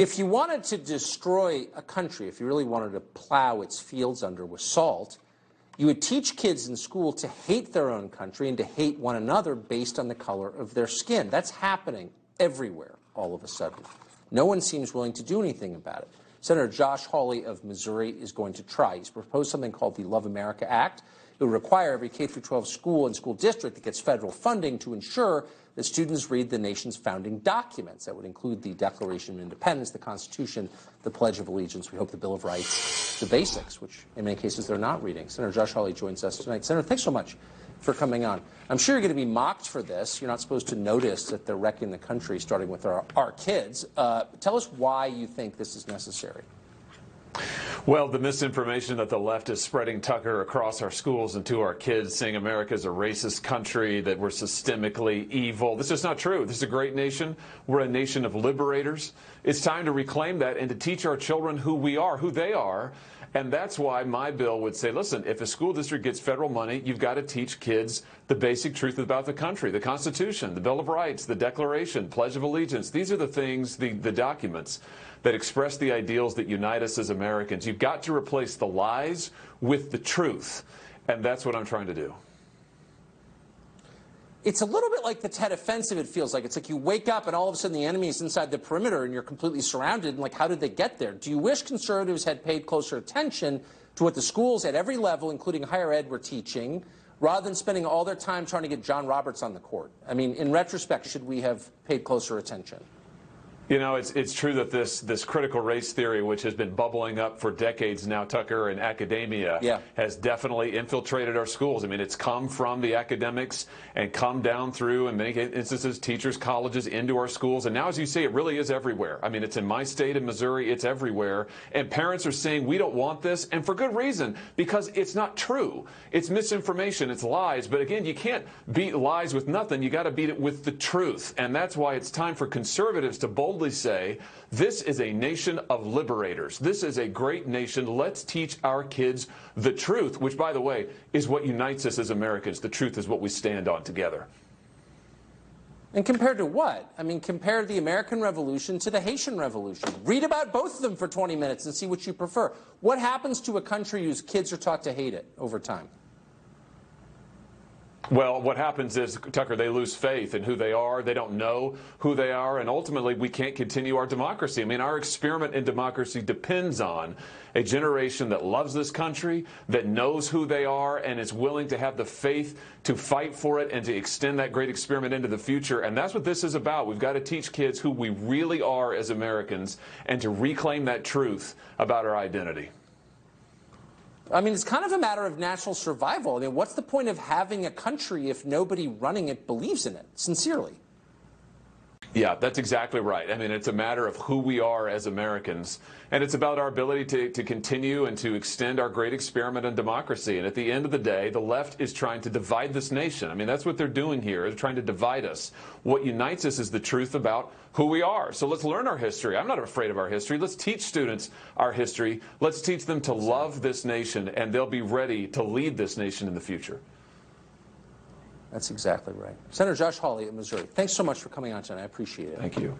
If you wanted to destroy a country, if you really wanted to plow its fields under with salt, you would teach kids in school to hate their own country and to hate one another based on the color of their skin. That's happening everywhere all of a sudden. No one seems willing to do anything about it. Senator Josh Hawley of Missouri is going to try. He's proposed something called the Love America Act. It would require every K-12 school and school district that gets federal funding to ensure that students read the nation's founding documents. That would include the Declaration of Independence, the Constitution, the Pledge of Allegiance, we hope the Bill of Rights, the basics, which in many cases they're not reading. Senator Josh Hawley joins us tonight. Senator, thanks so much for coming on. I'm sure you're going to be mocked for this. You're not supposed to notice that they're wrecking the country, starting with our kids. Tell us why you think this is necessary. Well, the misinformation that the left is spreading, Tucker, across our schools and to our kids, saying America is a racist country, that we're systemically evil. This is not true. This is a great nation. We're a nation of liberators. It's time to reclaim that and to teach our children who we are, who they are. And that's why my bill would say, listen, if a school district gets federal money, you've got to teach kids the basic truth about the country, the Constitution, the Bill of Rights, the Declaration, Pledge of Allegiance. These are the things, the documents that express the ideals that unite us as Americans. You've got to replace the lies with the truth. And that's what I'm trying to do. It's a little bit like the Tet Offensive, it feels like. It's like you wake up and all of a sudden the enemy is inside the perimeter and you're completely surrounded. And like, how did they get there? Do you wish conservatives had paid closer attention to what the schools at every level, including higher ed, were teaching, rather than spending all their time trying to get John Roberts on the court? I mean, in retrospect, should we have paid closer attention? You know, it's true that this critical race theory, which has been bubbling up for decades now, Tucker, in academia, has definitely infiltrated our schools. I mean, it's come from the academics and come down through, in many instances, teachers, colleges, into our schools. And now, as you say, it really is everywhere. I mean, it's in my state of Missouri. It's everywhere. And parents are saying, we don't want this, and for good reason, because it's not true. It's misinformation. It's lies. But again, you can't beat lies with nothing. You got to beat it with the truth. And that's why it's time for conservatives to boldly say, this is a nation of liberators. This is a great nation. Let's teach our kids the truth, which, by the way, is what unites us as Americans. The truth is what we stand on together. And compared to what? I mean, compare the American Revolution to the Haitian Revolution. Read about both of them for 20 minutes and see which you prefer. What happens to a country whose kids are taught to hate it over time? Well, what happens is, Tucker, they lose faith in who they are. They don't know who they are. And ultimately, we can't continue our democracy. I mean, our experiment in democracy depends on a generation that loves this country, that knows who they are, and is willing to have the faith to fight for it and to extend that great experiment into the future. And that's what this is about. We've got to teach kids who we really are as Americans and to reclaim that truth about our identity. I mean, it's kind of a matter of national survival. I mean, what's the point of having a country if nobody running it believes in it, sincerely? Yeah, that's exactly right. I mean, it's a matter of who we are as Americans, and it's about our ability to continue and to extend our great experiment in democracy. And at the end of the day, the left is trying to divide this nation. I mean, that's what they're doing here, is trying to divide us. What unites us is the truth about who we are. So let's learn our history. I'm not afraid of our history. Let's teach students our history. Let's teach them to love this nation, and they'll be ready to lead this nation in the future. That's exactly right. Senator Josh Hawley of Missouri, thanks so much for coming on tonight. I appreciate it. Thank you.